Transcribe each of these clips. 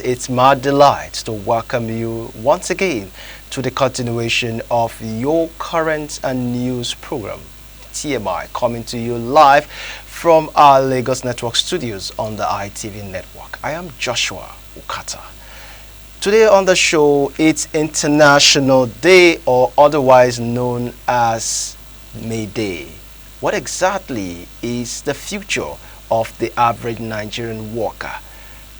it's my delight to welcome you once again to the continuation of your current and news program, TMI, coming to you live from our Lagos Network studios on the ITV network. I am Joshua Ukata. Today on the show, it's International Day, or otherwise known as May Day. What exactly is the future of the average Nigerian worker?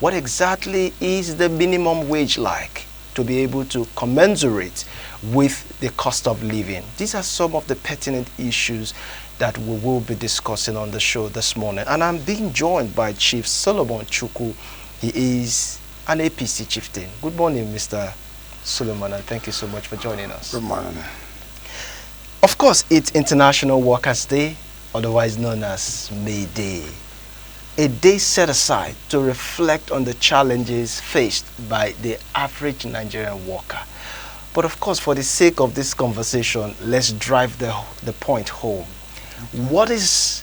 What exactly is the minimum wage like to be able to commensurate with the cost of living? These are some of the pertinent issues that we will be discussing on the show this morning. And I'm being joined by Chief Solomon Chukwu. He is an APC chieftain. Good morning, Mr. Solomon, and thank you so much for joining us. Good morning. Of course, it's International Workers' Day, otherwise known as May Day. A day set aside to reflect on the challenges faced by the average Nigerian worker. But of course, for the sake of this conversation, let's drive the point home. What is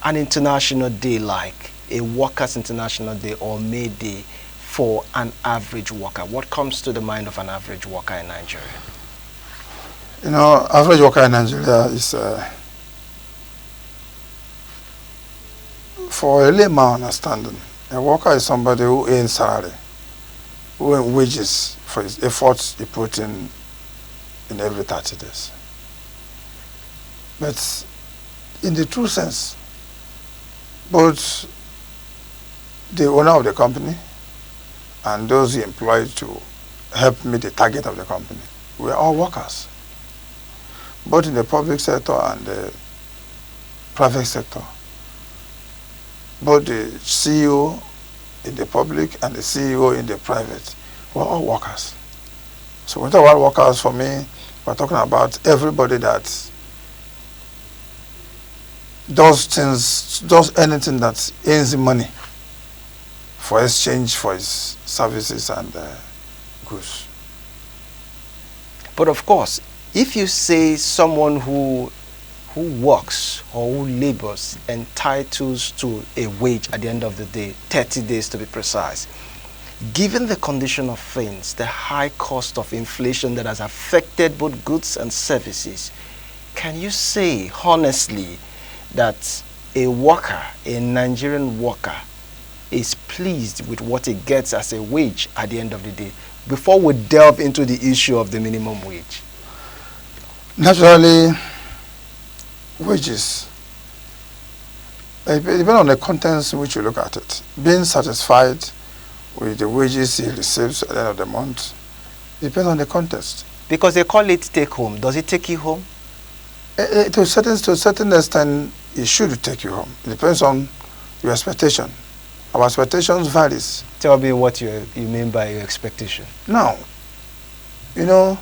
an International Day like, a Workers' International Day or May Day, for an average worker? What comes to the mind of an average worker in Nigeria? You know, average worker in Nigeria is, for a layman understanding, a worker is somebody who earns salary, who earns wages for his efforts he put in every 30 days. But in the true sense, both the owner of the company and those he employed to help meet the target of the company, we are all workers, both in the public sector and the private sector. Both the CEO in the public and the CEO in the private, we're all workers. So when we talk about workers, for me, we're talking about everybody that does anything that earns money for exchange for his services and goods. But of course, if you say someone who works or who labors entitles to a wage at the end of the day, 30 days to be precise, given the condition of things, the high cost of inflation that has affected both goods and services, can you say honestly that a worker, a Nigerian worker, is pleased with what he gets as a wage at the end of the day, before we delve into the issue of the minimum wage? Naturally, wages, depending on the contents in which you look at it, being satisfied with the wages he receives at the end of the month depends on the context. Because they call it take home. Does it take you home? To a certain extent, it should take you home. It depends on your expectation. Our expectations varies. Tell me what you mean by your expectation. Now, you know,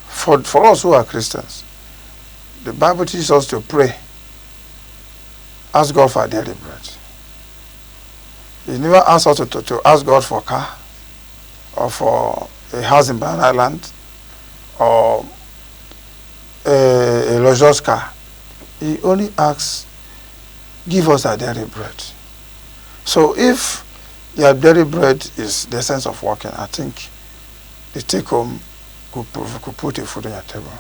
for us who are Christians, the Bible teaches us to pray, ask God for a daily bread. It never asks us to ask God for a car, or for a house in Banana Island, or a luxurious car. He only asks, give us our daily bread. So if your daily bread is the sense of working, I think the take home could put a food on your table.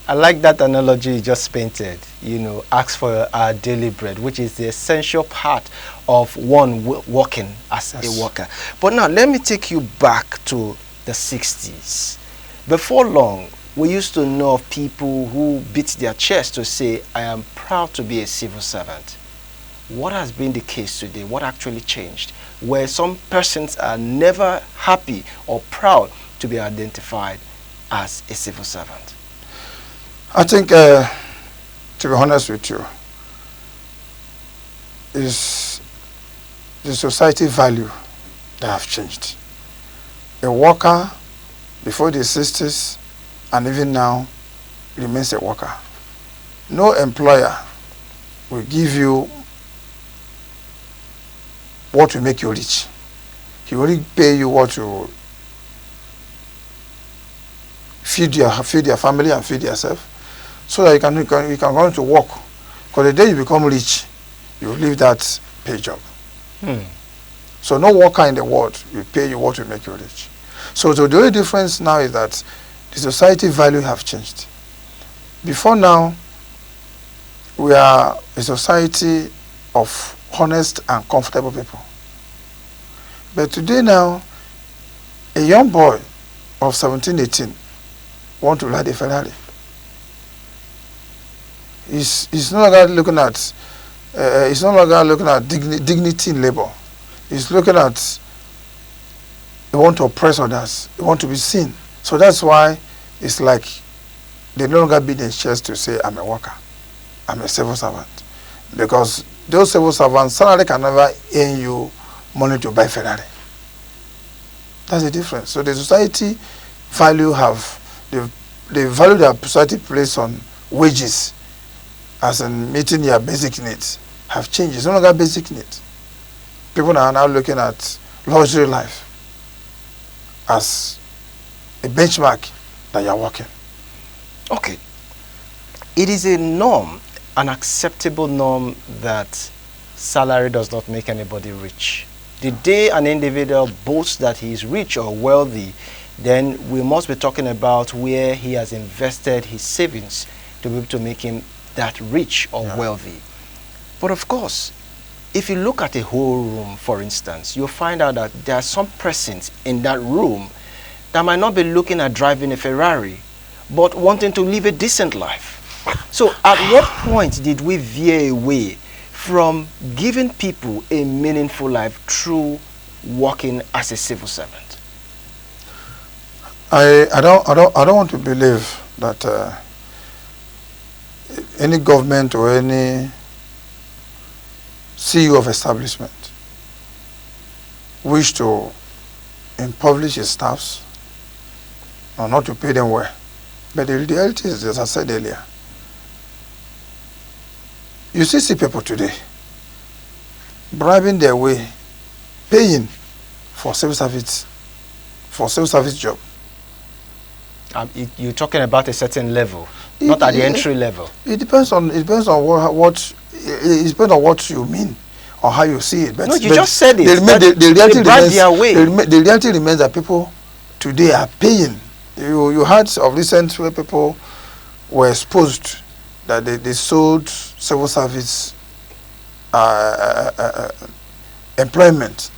I like that analogy you just painted. You know, ask for our daily bread, which is the essential part of one working as a worker. But now let me take you back to the 60s. Before long, we used to know of people who beat their chest to say, I am proud to be a civil servant. What has been the case today? What actually changed? Where some persons are never happy or proud to be identified as a civil servant? I think, to be honest with you, is the society value that have changed. A worker before the 60s and even now remains a worker. No employer will give you what will make you rich. He will only pay you what to feed your family and feed yourself, so that you can go to work. Because the day you become rich, you leave that pay job. So no worker in the world will pay you what will make you rich. So the only difference now is that the society value have changed. Before now, we are a society of honest and comfortable people. But today now, a young boy of 17, 18 want to ride a Ferrari. He's no longer looking at dignity in labor. He's looking at, they want to oppress others. They want to be seen. So that's why it's like they no longer beat their chest to say, I'm a worker. I'm a civil servant. Because those civil servants, salary can never earn you money to buy Ferrari. That's the difference. So the society value the value that society place on wages as in meeting your basic needs have changed. It's no longer basic needs. People are now looking at luxury life as a benchmark that you're working. Okay. It is a norm, an acceptable norm, that salary does not make anybody rich. The day an individual boasts that he is rich or wealthy, then we must be talking about where he has invested his savings to be able to make him that rich or wealthy. But of course, if you look at a whole room, for instance, you'll find out that there are some persons in that room that might not be looking at driving a Ferrari, but wanting to live a decent life. So at what point did we veer away from giving people a meaningful life through working as a civil servant? I don't want to believe that any government or any CEO of establishment wish to impoverish his staffs or not to pay them well. But the reality is, as I said earlier, you see people today bribing their way, paying for civil service job. You're talking about a certain level, not at the entry level. It depends on what you mean or how you see it. But, no, you just said it. The reality remains that people today are paying. You heard of recent where people were exposed that they sold civil service employment.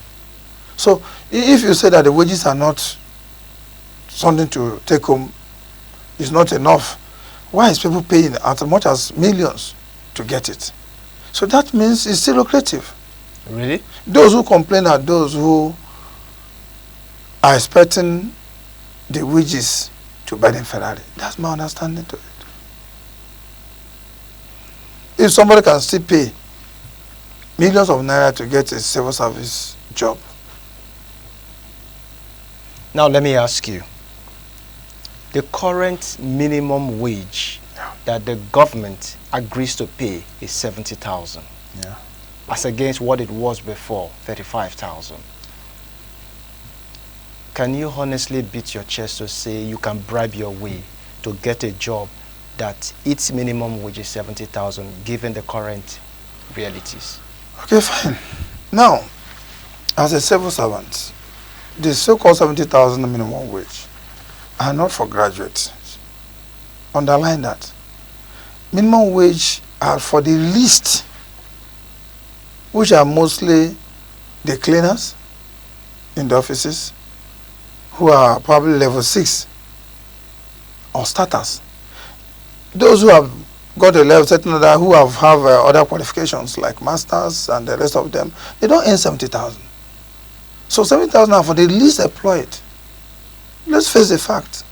So if you say that the wages are not something to take home, is not enough, why is people paying as much as millions to get it? So that means it's still lucrative. Really? Those who complain are those who are expecting the wages to buy them Ferrari. That's my understanding to it. If somebody can still pay millions of naira to get a civil service job. Now let me ask you, the current minimum wage that the government agrees to pay is 70,000. Yeah. As against what it was before, 35,000. Can you honestly beat your chest to say you can bribe your way to get a job that its minimum wage is 70,000 given the current realities? Okay, fine. Now, as a civil servant, the so-called 70,000 minimum wage are not for graduates. Underline that. Minimum wage are for the least, which are mostly the cleaners in the offices, who are probably level 6 or starters. Those who have got a level certain other, who have other qualifications like masters and the rest of them, they don't earn 70,000. So 70,000 are for the least employed. Let's face the fact.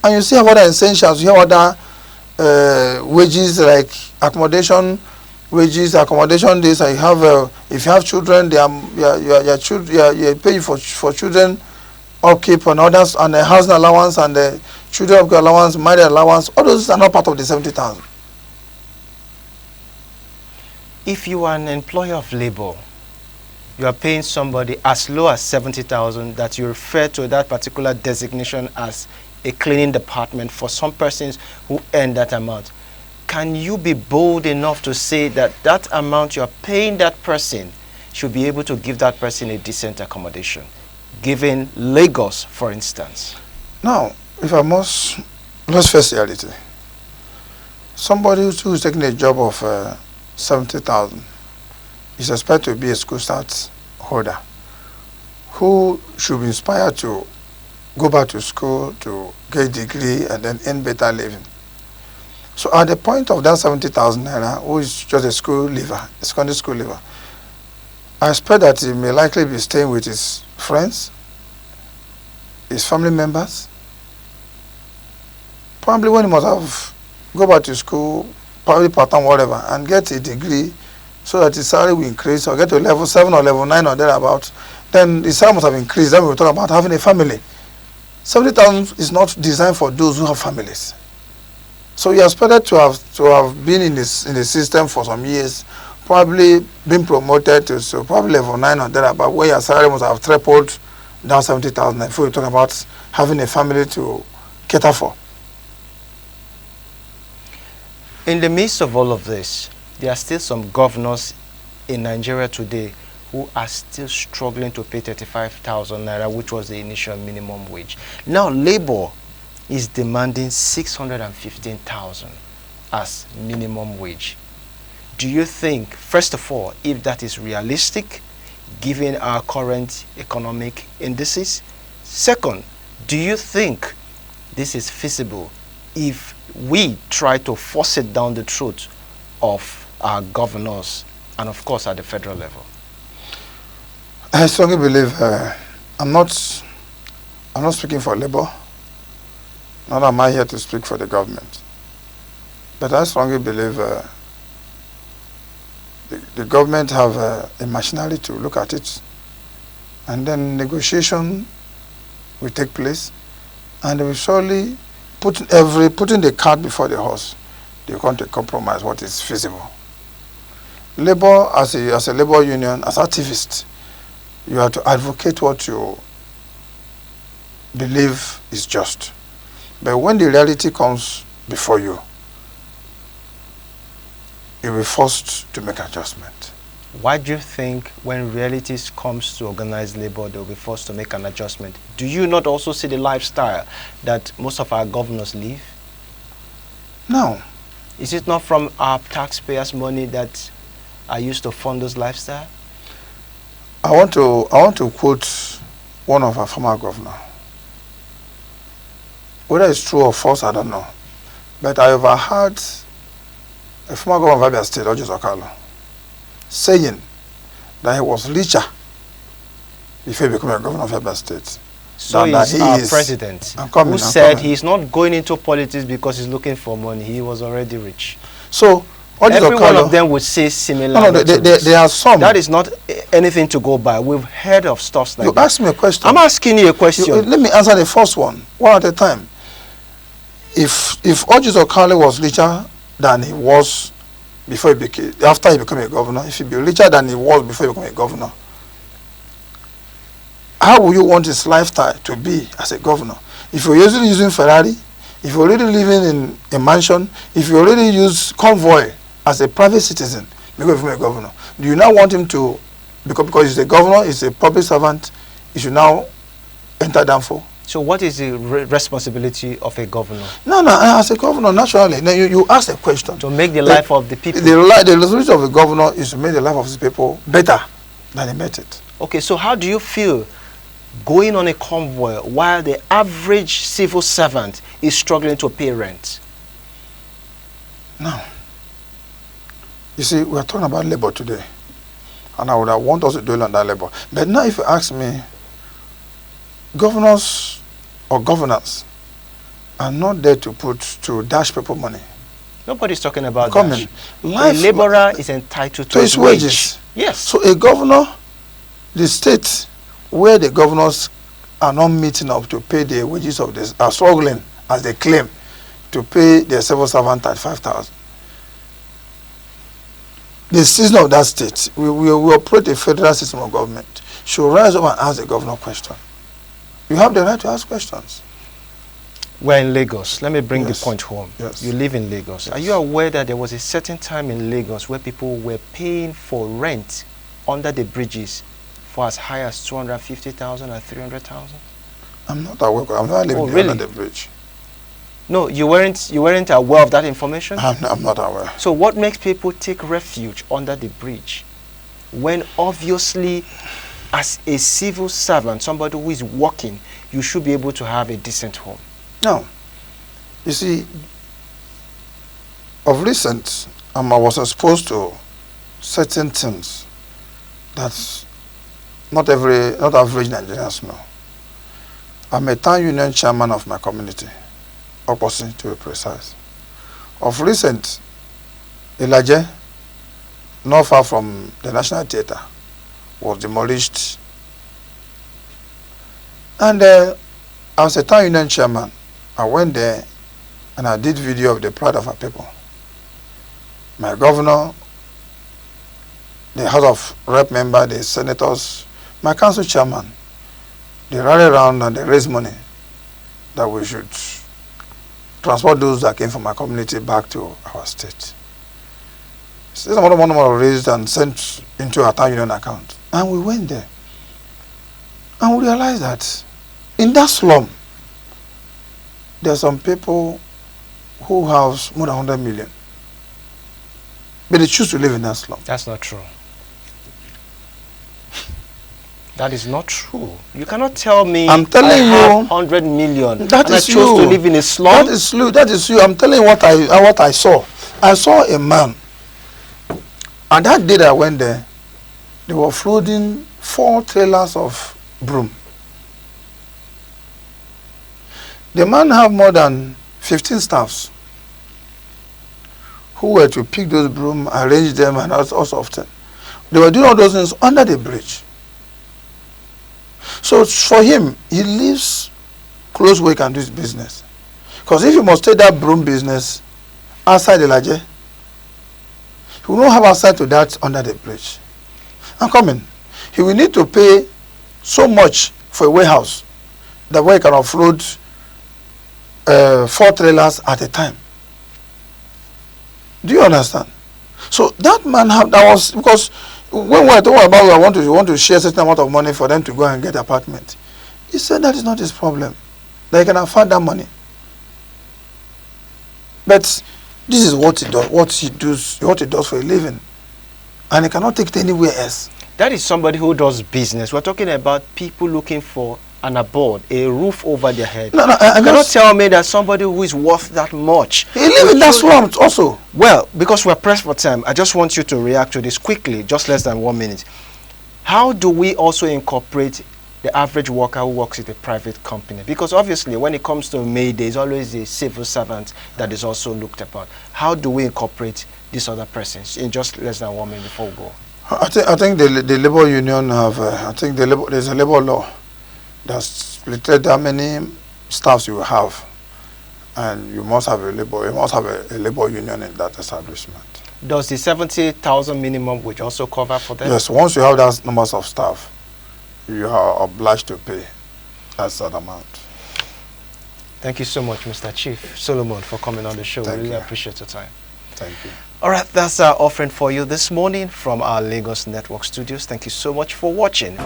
And you see other essentials, you have other wages like accommodation wages, accommodation days. And you have if you have children, they are you pay for children upkeep and others, and the housing allowance and the children upkeep allowance, marriage allowance. All those are not part of the 70,000. If you are an employer of labor, you are paying somebody as low as 70,000, that you refer to that particular designation as a cleaning department for some persons who earn that amount. Can you be bold enough to say that that amount you are paying that person should be able to give that person a decent accommodation, given Lagos, for instance? Now, if I must, let's face reality. Somebody who is taking a job of 70,000 is expected to be a school start holder who should be inspired to go back to school to get a degree and then earn better living. So at the point of that 70,000 naira, who is just a school leaver, a secondary school leaver, I expect that he may likely be staying with his friends, his family members. Probably when he must have go back to school, probably part-time, whatever, and get a degree so that his salary will increase or get to level 7 or level 9 or thereabout, then his salary must have increased. Then we'll talk about having a family. 70,000 is not designed for those who have families. So you are expected to have been in the system for some years, probably been promoted to so probably level 9 or thereabout, where your salary must have tripled down 70,000 before you talk about having a family to cater for. In the midst of all of this, there are still some governors in Nigeria today who are still struggling to pay 35,000 naira, which was the initial minimum wage. Now, Labour is demanding 615,000 as minimum wage. Do you think, first of all, if that is realistic, given our current economic indices? Second, do you think this is feasible if we try to force it down the throat of our governors and, of course, at the federal level? I strongly believe I'm not speaking for Labour, nor am I here to speak for the government. But I strongly believe the government have a machinery to look at it, and then negotiation will take place, and they will surely putting the cart before the horse. They want to compromise what is feasible. Labour, as a labour union, as activists, you have to advocate what you believe is just. But when the reality comes before you, you'll be forced to make adjustment. Why do you think when realities comes to organized labor, they'll be forced to make an adjustment? Do you not also see the lifestyle that most of our governors live? No. Is it not from our taxpayers' money that are used to fund those lifestyle? I want to quote one of our former governors. Whether it's true or false, I don't know. But I overheard a former governor of Abia State, Ojo Okalo, saying that he was richer before he became a governor of Abia State. So he's our president who said he's not going into politics because he's looking for money. He was already rich. So every one of them would say similar. No, there are some. That is not anything to go by. We've heard of stuff like that. You asked me a question. I'm asking you a question. Let me answer the first one at a time. If Ojo Okalo was richer than he was after he became a governor, if he be richer than he was before he became a governor, how would you want his lifestyle to be as a governor? If you're usually using Ferrari, if you're already living in a mansion, if you already use convoy as a private citizen because you're a governor, do you now want him to, because he's a governor, he's a public servant, he should now enter downfall? So what is the responsibility of a governor? No, as a governor, naturally. Now you ask a question. To make the life of the people. The responsibility of a governor is to make the life of his people better than he made it. Okay, so how do you feel going on a convoy while the average civil servant is struggling to pay rent? Now, you see, we are talking about labor today. And I would have want us to dwell on that labor. But now if you ask me, governors or governors are not there to dash people money. Nobody's talking about that. A laborer is entitled to his wages. Yes. So a governor, the state where the governors are not meeting up to pay the wages of this, are struggling, as they claim, to pay their civil servant at 5,000. The citizen of that state, we operate a federal system of government, should rise up and ask the governor a question. You have the right to ask questions. We're in Lagos. Let me bring the Yes. point home. Yes. You live in Lagos. Yes. Are you aware that there was a certain time in Lagos where people were paying for rent under the bridges for as high as 250,000 and 300,000? I'm not aware. I'm not living really? under the bridge. No, you weren't aware of that information? I'm not aware. So what makes people take refuge under the bridge when obviously as a civil servant, somebody who is working, you should be able to have a decent home? No. You see, of recent, I was exposed to certain things that not average Nigerians know. I'm a town union chairman of my community, opposite to be precise. Of recent, Ilaje, not far from the National Theatre, was demolished. And I was a town union chairman. I went there and I did video of the pride of our people. My governor, the House of Rep member, the senators, my council chairman, they rally around and they raise money that we should transport those that came from our community back to our state. So this amount of money was raised and sent into our town union account. And we went there. And we realized that in that slum, there are some people who have more than 100 million. But they choose to live in that slum. That's not true. That is not true. You cannot tell me I'm telling you 100 million that and is I chose you. to live in a slum. That is you. I'm telling you what I saw. I saw a man. And that day that I went there, they were floating 4 trailers of broom. The man have more than 15 staffs who were to pick those broom, arrange them, and all sorts of things. They were doing all those things under the bridge. So for him, he lives close where he can do his business. Because if he must take that broom business outside the Laje, he will not have access to that under the bridge. I'm coming. He will need to pay so much for a warehouse that way he can offload 4 trailers at a time. Do you understand? So that man that was because when we were talking about we want to share a certain amount of money for them to go and get an apartment, he said that is not his problem. That he can afford that money. But this is what he does, what he does for a living, and he cannot take it anywhere else. That is somebody who does business. We're talking about people looking for an abode, a roof over their head. No, you cannot tell me that somebody who is worth that much. He lives in that slum also. Well, because we're pressed for time, I just want you to react to this quickly, just less than 1 minute. How do we also incorporate the average worker who works at a private company? Because obviously, when it comes to May, there's always a civil servant that is also looked upon. How do we incorporate these other persons in just less than 1 minute before we go? I think the labor union have. There's a labor law that splitted how many staffs you have, and you must have a labor union in that establishment. Does the 70,000 minimum wage also cover for them? Yes, once you have that numbers of staff, you are obliged to pay that amount. Thank you so much, Mr. Chief Solomon, for coming on the show. Thank We really you. appreciate your time. Thank you. All right, that's our offering for you this morning from our Lagos Network studios. Thank you so much for watching.